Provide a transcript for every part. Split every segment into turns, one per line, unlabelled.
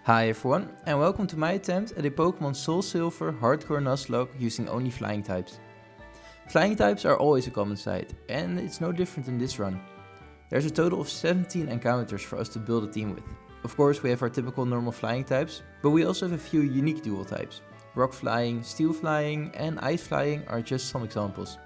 Hi everyone, and welcome to my attempt at a Pokemon SoulSilver Hardcore Nuzlocke using only flying types. Flying types are always a common sight, and it's no different in this run. There's a total of 17 encounters for us to build a team with. Of course we have our typical normal flying types, but we also have a few unique dual types. Rock flying, steel flying and ice flying are just some examples.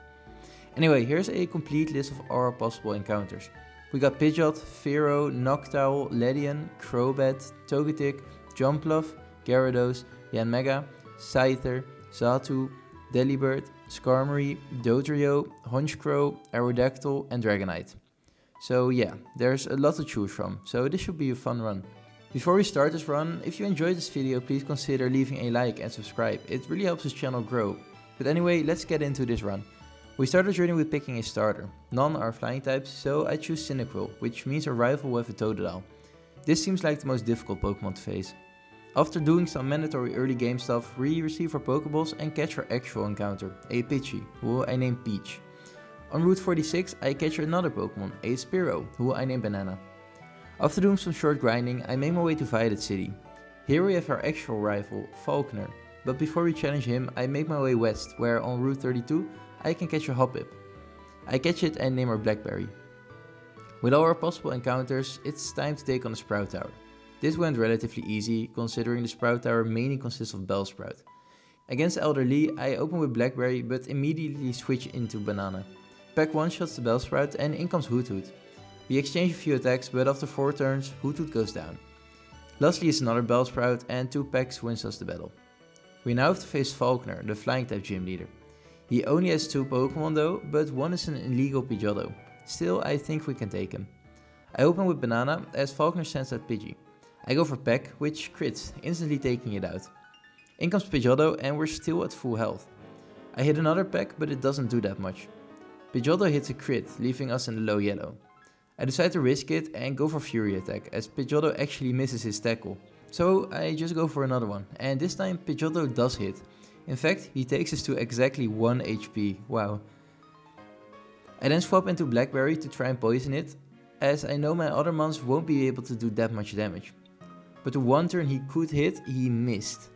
Anyway, here's a complete list of our possible encounters. We got Pidgeot, Fearow, Noctowl, Ledian, Crobat, Togetic, Jumpluff, Gyarados, Yanmega, Scyther, Xatu, Delibird, Skarmory, Dodrio, Honchkrow, Aerodactyl and Dragonite. So yeah, there's a lot to choose from, so this should be a fun run. Before we start this run, if you enjoyed this video, please consider leaving a like and subscribe, it really helps this channel grow. But anyway, let's get into this run. We start our journey with picking a starter. None are flying types, so I choose Cyndaquil, which means our rival will have a Totodile. This seems like the most difficult Pokemon to face. After doing some mandatory early game stuff, we receive our Pokeballs and catch our actual encounter, a Pidgey, who I named Peach. On Route 46 I catch another Pokemon, a Spearow, who I named Banana. After doing some short grinding, I make my way to Violet City. Here we have our actual rival, Faulkner, but before we challenge him I make my way west, where on Route 32 I can catch a Hoppip. I catch it and name her Blackberry. With all our possible encounters, it's time to take on the Sprout Tower. This went relatively easy, considering the Sprout Tower mainly consists of Bellsprout. Against Elder Lee, I open with Blackberry but immediately switch into Banana. Pack one-shots the Bellsprout and in comes Hoothoot. We exchange a few attacks, but after 4 turns, Hoothoot goes down. Lastly is another Bellsprout and 2 packs wins us the battle. We now have to face Faulkner, the flying type gym leader. He only has 2 Pokemon though, but one is an illegal Pidgeotto. Still, I think we can take him. I open with Banana as Faulkner sends out Pidgey. I go for Peck, which crits, instantly taking it out. In comes Pidgeotto and we're still at full health. I hit another Peck, but it doesn't do that much. Pidgeotto hits a crit, leaving us in the low yellow. I decide to risk it and go for Fury Attack, as Pidgeotto actually misses his tackle. So I just go for another one, and this time Pidgeotto does hit. In fact, he takes us to exactly 1 HP, wow. I then swap into Blackberry to try and poison it, as I know my other mons won't be able to do that much damage. But the one turn he could hit, he missed.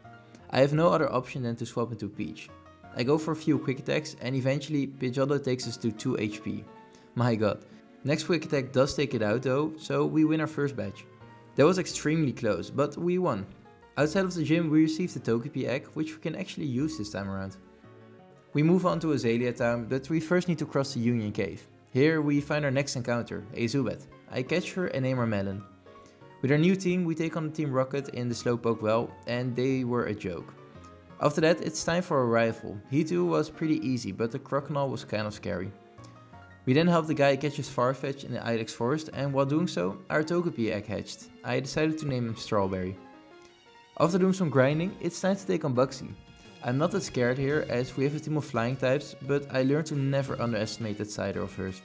I have no other option than to swap into Peach. I go for a few quick attacks and eventually Pidgeotto takes us to 2 HP. My god. Next quick attack does take it out though, so we win our first batch. That was extremely close, but we won. Outside of the gym we received the Togepi egg, which we can actually use this time around. We move on to Azalea Town, but we first need to cross the Union Cave. Here we find our next encounter, a Zubat. I catch her and name her Melon. With our new team we take on Team Rocket in the Slowpoke well, and they were a joke. After that it's time for a rival. He too was pretty easy, but the Crocodile was kind of scary. We then help the guy catch his Farfetch in the Ilex Forest, and while doing so, our Togepi egg hatched. I decided to name him Strawberry. After doing some grinding, it's time to take on Bugsy. I'm not that scared here as we have a team of flying types, but I learned to never underestimate that Scyther of hers.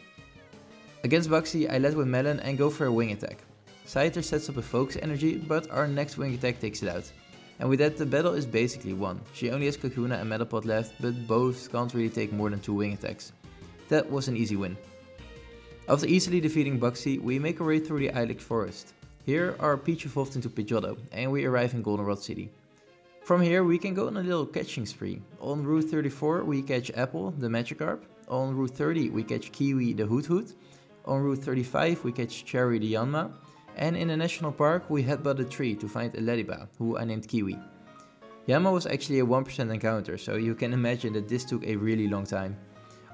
Against Bugsy I led with Melon and go for a wing attack. Scyther sets up a focus energy, but our next wing attack takes it out. And with that the battle is basically won. She only has Kakuna and Metapod left, but both can't really take more than 2 wing attacks. That was an easy win. After easily defeating Bugsy, we make our way through the Ilex Forest. Here our Peach evolved into Pidgeotto and we arrive in Goldenrod City. From here we can go on a little catching spree. On Route 34 we catch Apple, the Magikarp. On Route 30 we catch Kiwi, the Hoothoot. On Route 35 we catch Cherry, the Yanma. And in the National Park we headbutt a tree to find a Lediba, who I named Kiwi. Yanma was actually a 1% encounter, so you can imagine that this took a really long time.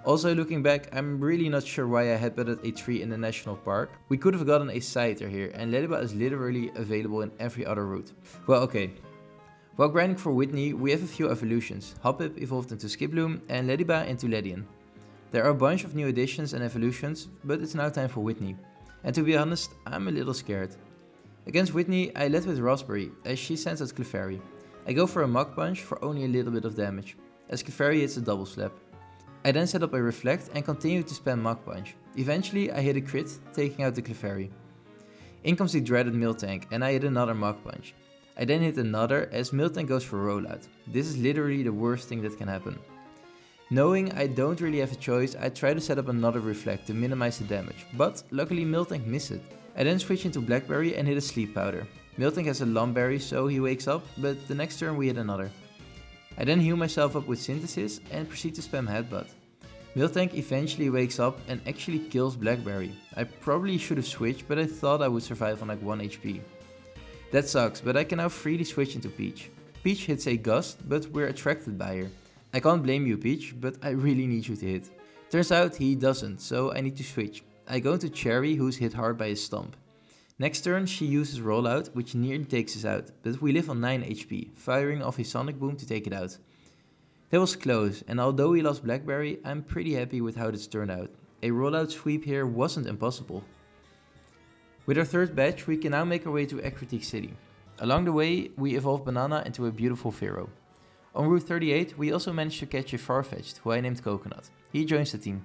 Also looking back, I'm really not sure why I headbutted a tree in the National Park. We could have gotten a Scyther here, and Lediba is literally available in every other route. Well, okay. While grinding for Whitney, we have a few evolutions. Hoppip evolved into Skiploom and Lediba into Ledian. There are a bunch of new additions and evolutions, but it's now time for Whitney. And to be honest, I'm a little scared. Against Whitney, I led with Raspberry, as she sends out Clefairy. I go for a Mach Punch for only a little bit of damage, as Clefairy hits a double slap. I then set up a Reflect and continue to spam Mach Punch. Eventually I hit a crit, taking out the Clefairy. In comes the dreaded Miltank and I hit another Mach Punch. I then hit another as Miltank goes for Rollout. This is literally the worst thing that can happen. Knowing I don't really have a choice, I try to set up another Reflect to minimize the damage, but luckily Miltank missed it. I then switch into Blackberry and hit a Sleep Powder. Miltank has a Lumberry, so he wakes up, but the next turn we hit another. I then heal myself up with Synthesis and proceed to spam Headbutt. Miltank eventually wakes up and actually kills Blackberry. I probably should have switched, but I thought I would survive on like 1 HP. That sucks, but I can now freely switch into Peach. Peach hits a Gust, but we're attracted by her. I can't blame you, Peach, but I really need you to hit. Turns out he doesn't, so I need to switch. I go into Cherry, who's hit hard by his Stomp. Next turn she uses Rollout, which nearly takes us out, but we live on 9 HP, firing off a Sonic Boom to take it out. That was close, and although we lost Blackberry, I'm pretty happy with how this turned out. A rollout sweep here wasn't impossible. With our third batch, we can now make our way to Ecruteak City. Along the way, we evolve Banana into a beautiful Pharaoh. On Route 38, we also managed to catch a Farfetch'd, who I named Coconut. He joins the team.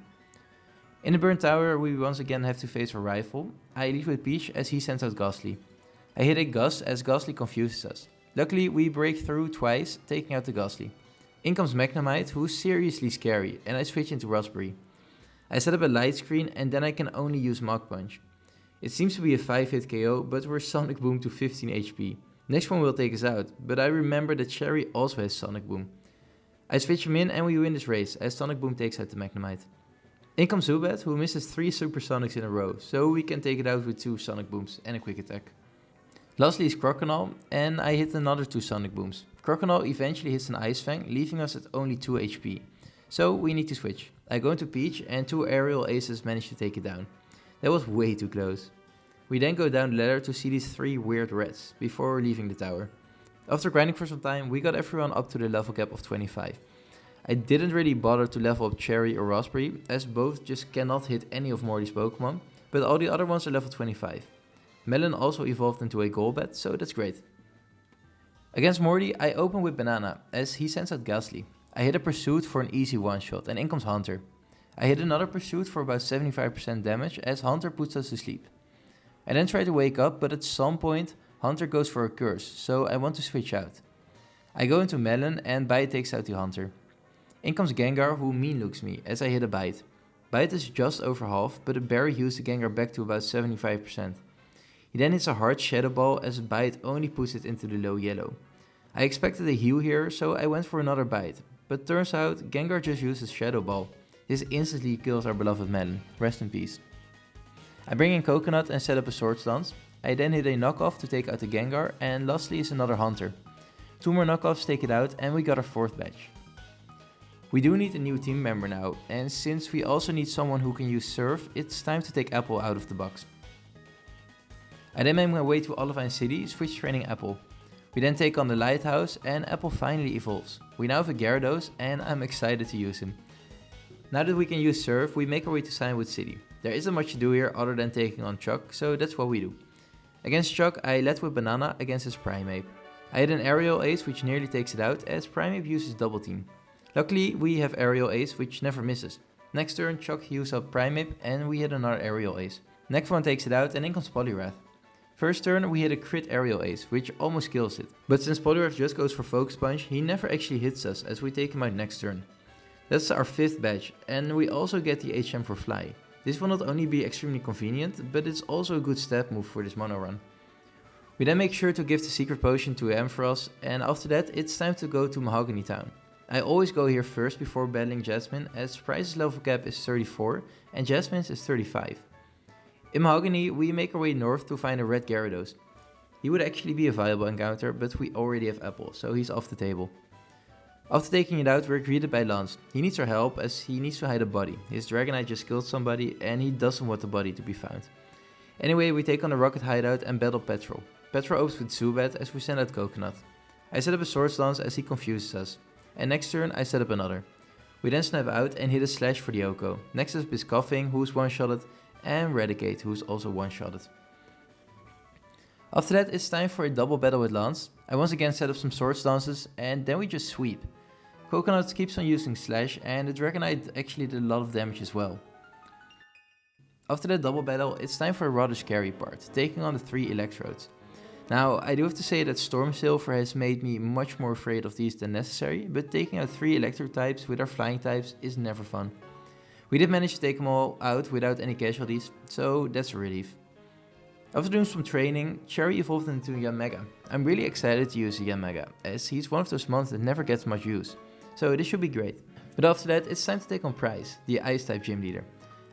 In the Burnt Tower, we once again have to face our rival. I lead with Peach as he sends out Ghastly. I hit a Gust as Ghastly confuses us. Luckily, we break through twice, taking out the Ghastly. In comes Magnemite, who's seriously scary, and I switch into Raspberry. I set up a light screen and then I can only use Mach Punch. It seems to be a 5-hit KO, but we're Sonic Boom to 15 HP. Next one will take us out, but I remember that Cherry also has Sonic Boom. I switch him in and we win this race, as Sonic Boom takes out the Magnemite. In comes Zubat, who misses 3 Supersonics in a row, so we can take it out with 2 Sonic Booms and a Quick Attack. Lastly is Croconaw, and I hit another 2 Sonic Booms. Croconaw eventually hits an Ice Fang, leaving us at only 2 HP. So we need to switch. I go into Peach and 2 Aerial Aces manage to take it down. That was way too close. We then go down the ladder to see these 3 weird reds, before leaving the tower. After grinding for some time, we got everyone up to the level cap of 25. I didn't really bother to level up Cherry or Raspberry, as both just cannot hit any of Morty's Pokemon, but all the other ones are level 25. Melon also evolved into a Golbat, so that's great. Against Morty, I open with Banana, as he sends out Ghastly. I hit a Pursuit for an easy one-shot, and in comes Hunter. I hit another Pursuit for about 75% damage, as Hunter puts us to sleep. I then try to wake up, but at some point, Hunter goes for a Curse, so I want to switch out. I go into Melon, and Bite takes out the Hunter. In comes Gengar, who mean looks me, as I hit a Bite. Bite is just over half, but a Berry heals the Gengar back to about 75%. He then hits a hard Shadow Ball as Bite only puts it into the low yellow. I expected a heal here, so I went for another Bite, but turns out Gengar just uses Shadow Ball. This instantly kills our beloved Melon, rest in peace. I bring in Coconut and set up a Swords Dance. I then hit a knockoff to take out the Gengar, and lastly is another Hunter. 2 more knockoffs take it out and we got our 4th batch. We do need a new team member now, and since we also need someone who can use Surf, it's time to take Apple out of the box. I then make my way to Olivine City, switch training Apple. We then take on the Lighthouse and Apple finally evolves. We now have a Gyarados and I'm excited to use him. Now that we can use Surf, we make our way to Cinewood City. There isn't much to do here other than taking on Chuck, so that's what we do. Against Chuck, I led with Banana against his Primeape. I hit an Aerial Ace which nearly takes it out as Primeape uses Double Team. Luckily, we have Aerial Ace which never misses. Next turn, Chuck heals up Primeape and we hit another Aerial Ace. Next one takes it out and in comes Poliwrath. First turn we hit a crit Aerial Ace, which almost kills it. But since Poliwrath just goes for Focus Punch, he never actually hits us as we take him out next turn. That's our 5th badge, and we also get the HM for Fly. This will not only be extremely convenient, but it's also a good stab move for this mono run. We then make sure to give the secret potion to Ampharos, and after that it's time to go to Mahogany Town. I always go here first before battling Jasmine, as Pryce's level cap is 34 and Jasmine's is 35. In Mahogany, we make our way north to find a red Gyarados. He would actually be a viable encounter, but we already have Apple, so he's off the table. After taking it out, we're greeted by Lance. He needs our help as he needs to hide a body. His Dragonite just killed somebody and he doesn't want the body to be found. Anyway, we take on the Rocket Hideout and battle Petrol. Petrol opens with Zubat as we send out Coconut. I set up a Swords Dance as he confuses us. And next turn I set up another. We then snap out and hit a Slash for the Oko. Next up is Coughing, who's one-shotted, and Raticate, who's also one-shotted. After that, it's time for a double battle with Lance. I once again set up some Swords Dances, and then we just sweep. Coconut keeps on using Slash, and the Dragonite actually did a lot of damage as well. After that double battle, it's time for a rather scary part, taking on the 3 Electrodes. Now, I do have to say that SoulSilver has made me much more afraid of these than necessary, but taking out 3 Electro types with our flying types is never fun. We did manage to take them all out without any casualties, so that's a relief. After doing some training, Cherry evolved into a Yanmega. I'm really excited to use a Yanmega, as he's one of those mons that never gets much use, so this should be great. But after that, it's time to take on Price, the Ice-type gym leader.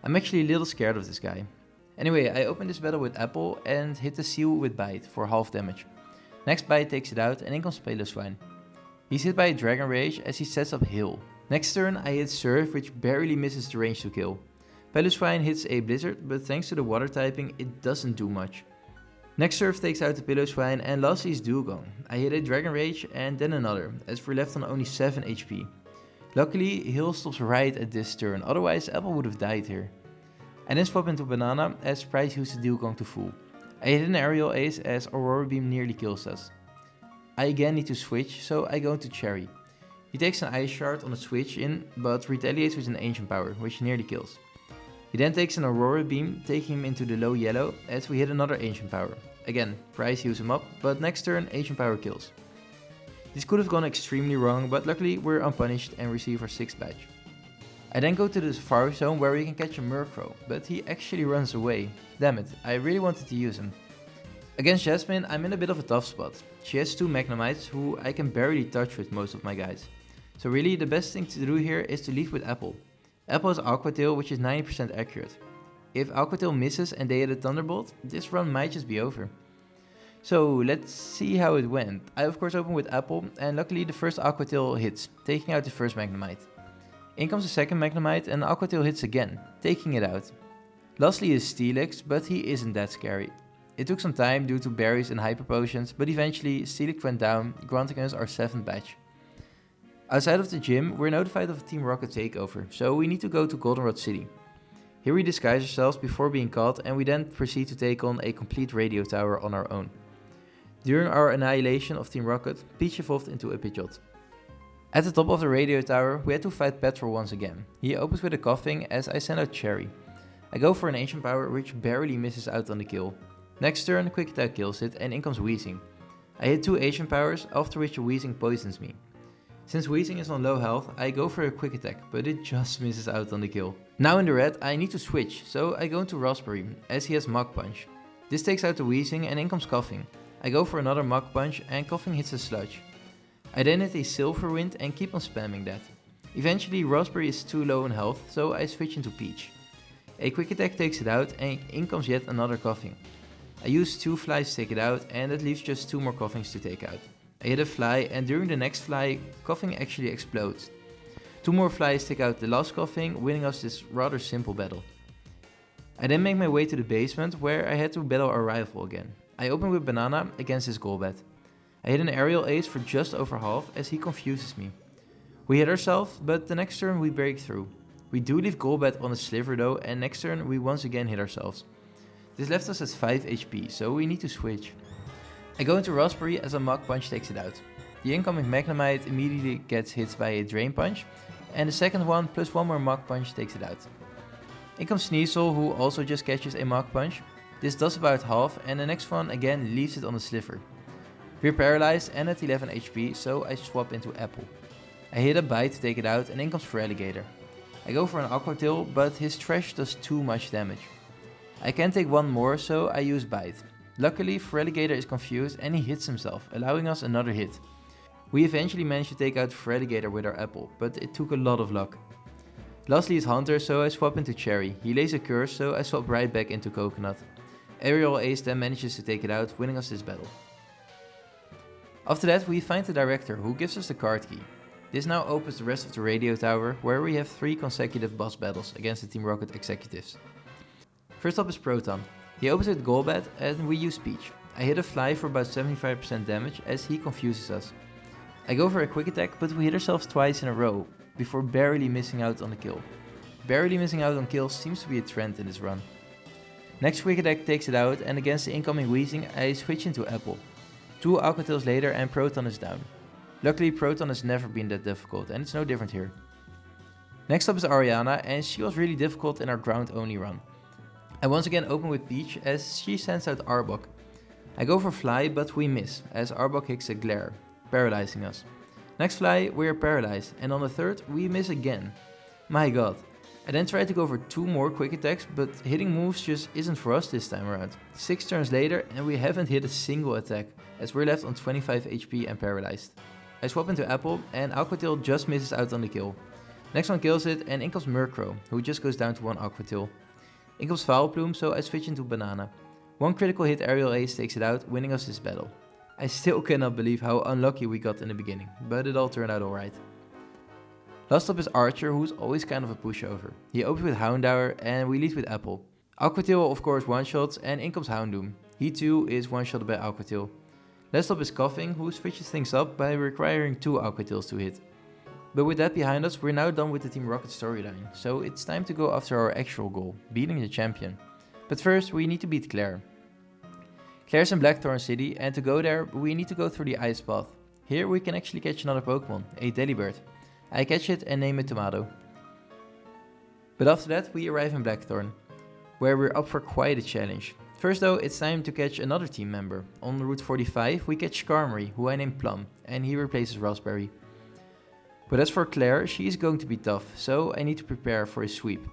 I'm actually a little scared of this guy. Anyway, I open this battle with Apple and hit the Seal with Bite for half damage. Next Bite takes it out and in comes Piloswine. He's hit by a Dragon Rage as he sets up Hill. Next turn I hit Surf, which barely misses the range to kill. Piloswine hits a Blizzard, but thanks to the water typing it doesn't do much. Next Surf takes out the Piloswine and lastly is Dugong. I hit a Dragon Rage and then another, as we're left on only 7 HP. Luckily, Hill stops right at this turn, otherwise Apple would have died here. I then swap into Banana as Price uses Dugong to full. I hit an Aerial Ace as Aurora Beam nearly kills us. I again need to switch, so I go into Cherry. He takes an Ice Shard on a switch in, but retaliates with an Ancient Power, which nearly kills. He then takes an Aurora Beam, taking him into the low yellow, as we hit another Ancient Power. Again, Price heals him up, but next turn Ancient Power kills. This could have gone extremely wrong, but luckily we're unpunished and receive our 6th badge. I then go to the Safari Zone where we can catch a Murkrow, but he actually runs away. Damn it, I really wanted to use him. Against Jasmine, I'm in a bit of a tough spot. She has 2 Magnemites who I can barely touch with most of my guys. So really the best thing to do here is to leave with Apple. Apple has Aqua Tail, which is 90% accurate. If Aqua Tail misses and they hit a Thunderbolt, this run might just be over. So let's see how it went. I of course open with Apple and luckily the first Aqua Tail hits, taking out the first Magnemite. In comes the second Magnemite and Aqua Tail hits again, taking it out. Lastly is Steelix, but he isn't that scary. It took some time due to berries and hyper potions, but eventually Steelix went down, granting us our 7th badge. Outside of the gym, we're notified of a Team Rocket takeover, so we need to go to Goldenrod City. Here we disguise ourselves before being caught and we then proceed to take on a complete radio tower on our own. During our annihilation of Team Rocket, Peach evolved into a Pidgeot. At the top of the radio tower, we had to fight Petrol once again. He opens with a Coughing as I send out Cherry. I go for an Ancient Power which barely misses out on the kill. Next turn, Quick Attack kills it and in comes Weezing. I hit 2 Ancient Powers, after which Weezing poisons me. Since Weezing is on low health, I go for a Quick Attack, but it just misses out on the kill. Now in the red, I need to switch, so I go into Raspberry, as he has Mach Punch. This takes out the Weezing and in comes Coughing. I go for another Mach Punch and Coughing hits a Sludge. I then hit a Silver Wind and keep on spamming that. Eventually Raspberry is too low in health, so I switch into Peach. A Quick Attack takes it out and in comes yet another Coughing. I use 2 Flies to take it out and that leaves just 2 more Coughings to take out. I hit a Fly and during the next Fly, Coughing actually explodes. 2 more Flies take out the last Coughing, winning us this rather simple battle. I then make my way to the basement where I had to battle our rival again. I open with Banana against his Golbat. I hit an Aerial Ace for just over half as he confuses me. We hit ourselves, but the next turn we break through. We do leave Golbat on a Sliver though, and next turn we once again hit ourselves. This left us at 5 HP, so we need to switch. I go into Raspberry as a Mach Punch takes it out. The incoming Magnemite immediately gets hit by a Drain Punch, and the second one plus 1 more Mach Punch takes it out. In comes Sneasel, who also just catches a Mach Punch. This does about half, and the next one again leaves it on the Sliver. We're paralyzed and at 11 HP, so I swap into Apple. I hit a Bite to take it out and in comes Feraligatr. I go for an Aqua Tail, but his Trash does too much damage. I can take one more, so I use Bite. Luckily, Feraligatr is confused and he hits himself, allowing us another hit. We eventually managed to take out Feraligatr with our Apple, but it took a lot of luck. Lastly is Hunter, so I swap into Cherry. He lays a Curse, so I swap right back into Coconut. Aerial Ace then manages to take it out, winning us this battle. After that we find the Director, who gives us the card key. This now opens the rest of the radio tower, where we have 3 consecutive boss battles against the Team Rocket executives. First up is Proton. He opens with Golbat and we use Peach. I hit a Fly for about 75% damage as he confuses us. I go for a Quick Attack, but we hit ourselves twice in a row, before barely missing out on the kill. Barely missing out on kills seems to be a trend in this run. Next Quick Attack takes it out, and against the incoming Weezing I switch into Apple. 2 Aqua Tails later and Proton is down. Luckily Proton has never been that difficult and it's no different here. Next up is Ariana, and she was really difficult in our ground only run. I once again open with Peach as she sends out Arbok. I go for Fly, but we miss as Arbok hits a Glare, paralyzing us. Next Fly we are paralyzed, and on the third we miss again. My god. I then tried to go for 2 more quick attacks, but hitting moves just isn't for us this time around. 6 turns later and we haven't hit a single attack, as we're left on 25 HP and paralyzed. I swap into Apple and Aqua Tail just misses out on the kill. Next one kills it and in comes Murkrow, who just goes down to 1 Aqua Tail. In comes Foul Plume, so I switch into Banana. 1 critical hit aerial ace takes it out, winning us this battle. I still cannot believe how unlucky we got in the beginning, but it all turned out alright. Last up is Archer, who's always kind of a pushover. He opens with Houndour and we lead with Apple. Aqua Tail of course one-shots and in comes Houndoom. He too is one-shotted by Aqua Tail. Last up is Coughing, who switches things up by requiring 2 Aqua Tails to hit. But with that behind us, we're now done with the Team Rocket storyline, so it's time to go after our actual goal, beating the champion. But first we need to beat Claire. Claire's in Blackthorn City, and to go there we need to go through the ice path. Here we can actually catch another Pokemon, a Delibird. I catch it and name it Tomato. But after that we arrive in Blackthorn, where we're up for quite a challenge. First though, it's time to catch another team member. On Route 45 we catch Skarmory, who I named Plum, and he replaces Raspberry. But as for Claire, she is going to be tough, so I need to prepare for a sweep.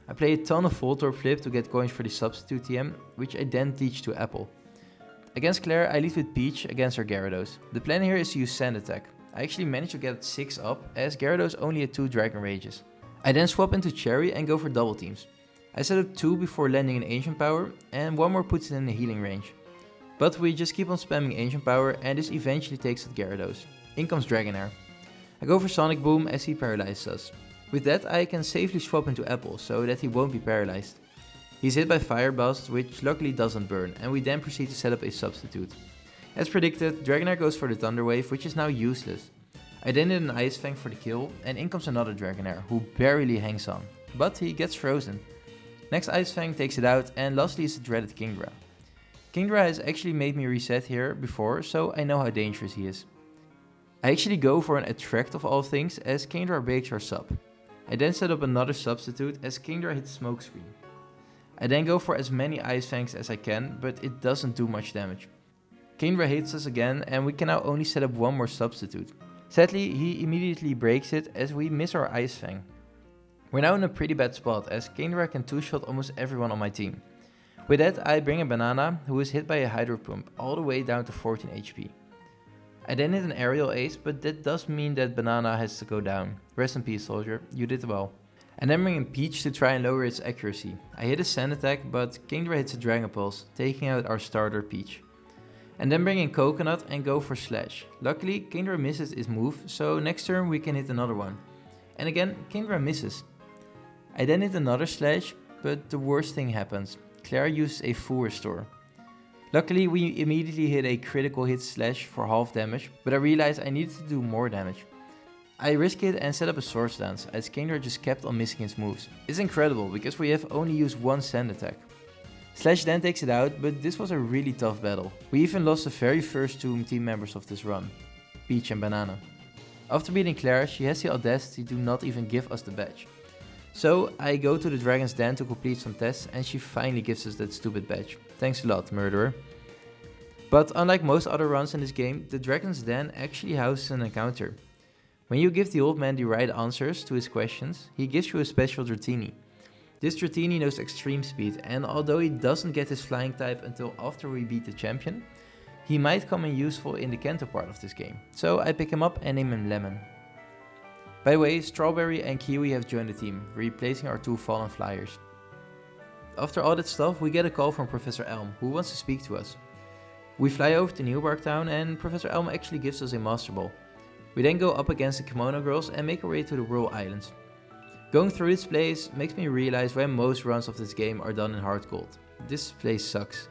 I play a ton of Voltorb Flip to get coins for the substitute TM, which I then teach to Apple. Against Claire I lead with Peach against her Gyarados. The plan here is to use Sand Attack. I actually managed to get 6 up, as Gyarados only had 2 Dragon Rages. I then swap into Cherry and go for double teams. I set up 2 before landing an Ancient Power, and 1 more puts it in the healing range. But we just keep on spamming Ancient Power and this eventually takes out Gyarados. In comes Dragonair. I go for Sonic Boom as he paralyzes us. With that I can safely swap into Apple so that he won't be paralyzed. He's hit by Fire Blast, which luckily doesn't burn, and we then proceed to set up a substitute. As predicted, Dragonair goes for the Thunder Wave, which is now useless. I then hit an Ice Fang for the kill, and in comes another Dragonair, who barely hangs on, but he gets frozen. Next Ice Fang takes it out, and lastly is the dreaded Kingdra. Kingdra has actually made me reset here before, so I know how dangerous he is. I actually go for an Attract of all things, as Kingdra breaks our sub. I then set up another substitute, as Kingdra hits Smokescreen. I then go for as many Ice Fangs as I can, but it doesn't do much damage. Kingdra hits us again, and we can now only set up 1 more substitute. Sadly, he immediately breaks it as we miss our Ice Fang. We're now in a pretty bad spot, as Kingdra can 2-shot almost everyone on my team. With that I bring a Banana, who is hit by a Hydro Pump, all the way down to 14 HP. I then hit an Aerial Ace, but that does mean that Banana has to go down. Rest in peace, soldier, you did well. And then bring in Peach to try and lower its accuracy. I hit a Sand Attack, but Kingdra hits a Dragon Pulse, taking out our starter Peach. And then bring in Coconut and go for Slash. Luckily, Kingdra misses his move, so next turn we can hit another one. And again, Kingdra misses. I then hit another Slash, but the worst thing happens. Claire uses a full restore. Luckily, we immediately hit a critical hit Slash for half damage, but I realized I needed to do more damage. I risk it and set up a Swords Dance, as Kingdra just kept on missing his moves. It's incredible, because we have only used 1 Sand Attack. Slash then takes it out, but this was a really tough battle. We even lost the very first 2 team members of this run, Peach and Banana. After beating Claire, she has the audacity to not even give us the badge. So I go to the Dragon's Den to complete some tests and she finally gives us that stupid badge. Thanks a lot, murderer. But unlike most other runs in this game, the Dragon's Den actually houses an encounter. When you give the old man the right answers to his questions, he gives you a special Dratini. This Dratini knows extreme speed, and although he doesn't get his flying type until after we beat the champion, he might come in useful in the Kanto part of this game. So I pick him up and name him Lemon. By the way, Strawberry and Kiwi have joined the team, replacing our 2 fallen flyers. After all that stuff, we get a call from Professor Elm, who wants to speak to us. We fly over to Newbark Town and Professor Elm actually gives us a Master Ball. We then go up against the Kimono Girls and make our way to the Rural Islands. Going through this place makes me realize why most runs of this game are done in hard gold. This place sucks.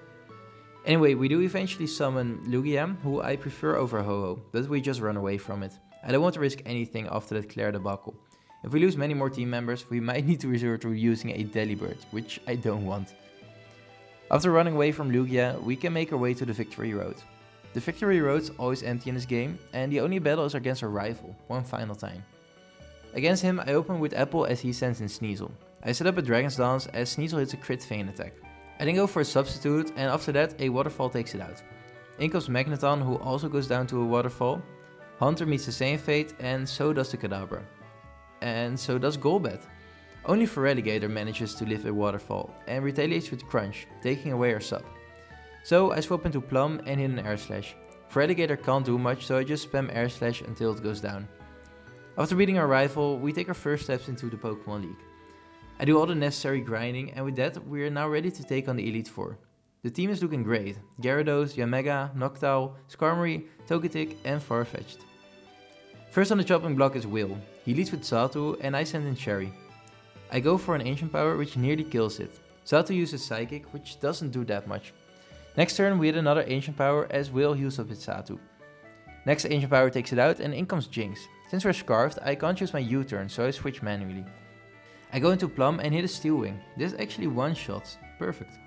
Anyway, we do eventually summon Lugia, who I prefer over Ho-Oh, but we just run away from it. I don't want to risk anything after that Claire debacle. If we lose many more team members, we might need to resort to using a Delibird, which I don't want. After running away from Lugia, we can make our way to the Victory Road. The Victory Road's always empty in this game, and the only battle is against our rival, one final time. Against him, I open with Apple as he sends in Sneasel. I set up a Dragon's Dance as Sneasel hits a crit feint attack. I then go for a substitute, and after that a Waterfall takes it out. In comes Magneton, who also goes down to a Waterfall. Hunter meets the same fate, and so does the Kadabra. And so does Golbat. Only Feraligatr manages to live a waterfall and retaliates with Crunch, taking away our sub. So I swap into Plum and hit an Air Slash. Feraligatr can't do much, so I just spam Air Slash until it goes down. After beating our rival, we take our first steps into the Pokemon League. I do all the necessary grinding, and with that we are now ready to take on the Elite Four. The team is looking great: Gyarados, Yanmega, Noctowl, Skarmory, Togetic and Farfetch'd. First on the chopping block is Will. He leads with Xatu and I send in Cherry. I go for an Ancient Power which nearly kills it. Xatu uses Psychic, which doesn't do that much. Next turn we hit another Ancient Power as Will heals up with Xatu. Next Ancient Power takes it out and in comes Jinx. Since we're Scarfed, I can't use my U-turn, so I switch manually. I go into Plum and hit a Steel Wing. This actually one-shots. Perfect.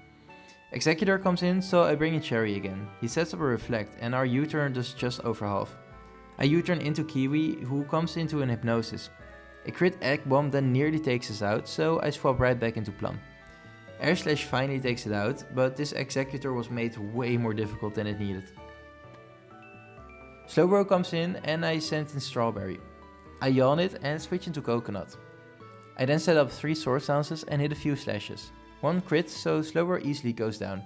Executor comes in, so I bring in Cherry again. He sets up a Reflect and our U-turn does just over half. I U-turn into Kiwi, who comes into an Hypnosis. A crit Egg Bomb then nearly takes us out, so I swap right back into Plum. Air Slash finally takes it out, but this Executor was made way more difficult than it needed. Slowbro comes in and I send in Strawberry. I yawn it and switch into Coconut. I then set up 3 Sword Stances and hit a few slashes. 1 crit, so Slowbro easily goes down.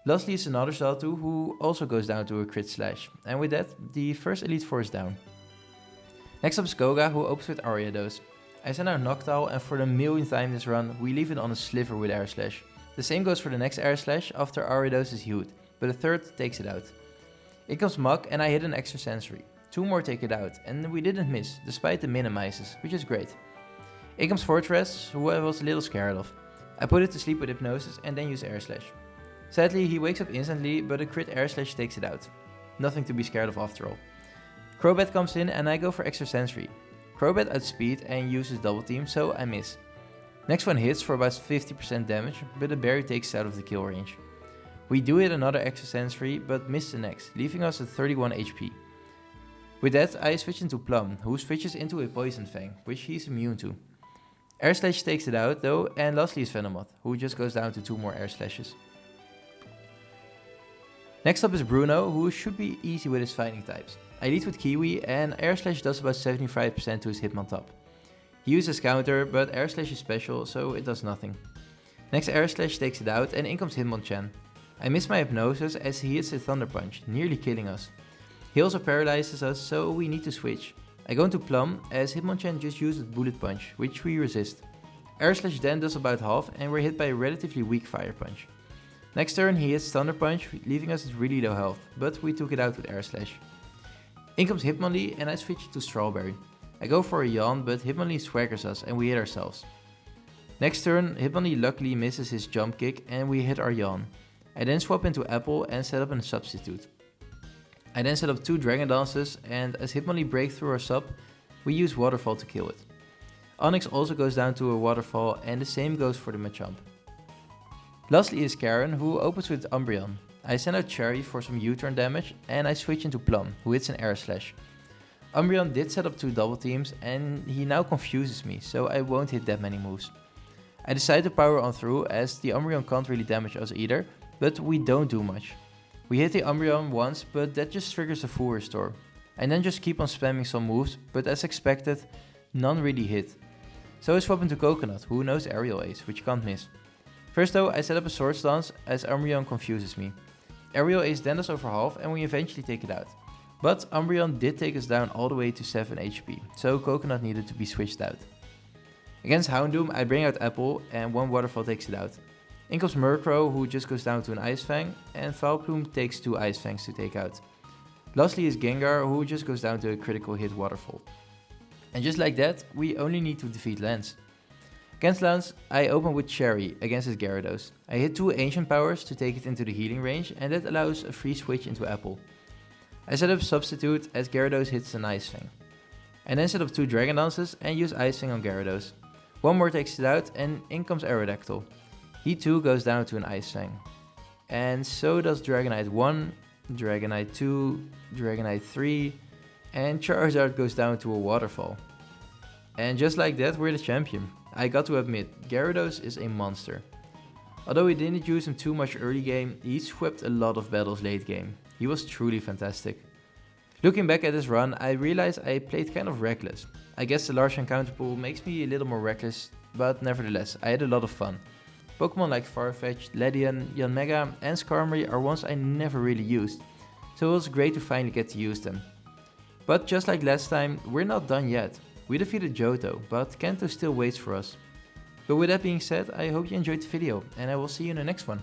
Lastly is another Xatu who also goes down to a crit slash, and with that the first Elite Four is down. Next up is Koga, who opens with Ariados. I send out Noctowl and for the millionth time this run we leave it on a Sliver with Air Slash. The same goes for the next Air Slash after Ariados is healed, but a third takes it out. In comes Muk and I hit an Extra Sensory. 2 more take it out and we didn't miss despite the minimizes, which is great. In comes Fortress, who I was a little scared of. I put it to sleep with Hypnosis and then use Air Slash. Sadly, he wakes up instantly, but a crit Air Slash takes it out. Nothing to be scared of after all. Crobat comes in and I go for Extra Sensory. Crobat outspeed and uses Double Team, so I miss. Next one hits for about 50% damage, but the berry takes it out of the kill range. We do hit another Extra Sensory, but miss the next, leaving us at 31 HP. With that, I switch into Plum, who switches into a Poison Fang, which he's immune to. Air Slash takes it out though, and lastly is Venomoth, who just goes down to 2 more Air Slashes. Next up is Bruno, who should be easy with his fighting types. I lead with Kiwi and Air Slash does about 75% to his Hitmontop. He uses Counter, but Air Slash is special, so it does nothing. Next Air Slash takes it out and in comes Hitmonchan. I miss my Hypnosis as he hits a Thunder Punch, nearly killing us. He also paralyzes us, so we need to switch. I go into Plum as Hitmonchan just used Bullet Punch, which we resist. Air Slash then does about half and we're hit by a relatively weak Fire Punch. Next turn he hits Thunder Punch, leaving us at really low health, but we took it out with Air Slash. In comes Hitmonlee and I switch to Strawberry. I go for a yawn, but Hitmonlee swaggers us and we hit ourselves. Next turn, Hitmonlee luckily misses his jump kick and we hit our yawn. I then swap into Apple and set up a substitute. I then set up 2 Dragon Dances and as Hitmonlee breaks through our sub, we use Waterfall to kill it. Onyx also goes down to a Waterfall and the same goes for the Machamp. Lastly is Karen, who opens with Umbreon. I send out Cherry for some U-turn damage and I switch into Plum, who hits an Air Slash. Umbreon did set up 2 double teams and he now confuses me, so I won't hit that many moves. I decide to power on through as the Umbreon can't really damage us either, but we don't do much. We hit the Umbreon once, but that just triggers a full restore. I then just keep on spamming some moves, but as expected, none really hit. So I swap into Coconut, who knows Aerial Ace, which can't miss. First though, I set up a Sword Stance as Umbreon confuses me. Aerial Ace then does over half and we eventually take it out. But Umbreon did take us down all the way to 7 HP, so Coconut needed to be switched out. Against Houndoom, I bring out Apple and 1 Waterfall takes it out. In comes Murkrow, who just goes down to an Ice Fang, and Foulplume takes 2 Ice Fangs to take out. Lastly is Gengar, who just goes down to a critical hit Waterfall. And just like that, we only need to defeat Lance. Against Lance, I open with Cherry against his Gyarados. I hit 2 Ancient Powers to take it into the healing range and that allows a free switch into Apple. I set up Substitute as Gyarados hits an Ice Fang. I then set up 2 Dragon Dances and use Ice Fang on Gyarados. 1 more takes it out and in comes Aerodactyl. He too goes down to an Ice Fang. And so does Dragonite 1, Dragonite 2, Dragonite 3 and Charizard goes down to a Waterfall. And just like that, we're the champion. I got to admit, Gyarados is a monster. Although we didn't use him too much early game, he swept a lot of battles late game. He was truly fantastic. Looking back at this run, I realized I played kind of reckless. I guess the large encounter pool makes me a little more reckless but nevertheless, I had a lot of fun. Pokemon like Farfetch'd, Ledian, Yanmega and Skarmory are ones I never really used, so it was great to finally get to use them. But just like last time, we're not done yet. We defeated Johto, but Kanto still waits for us. But with that being said, I hope you enjoyed the video, and I will see you in the next one.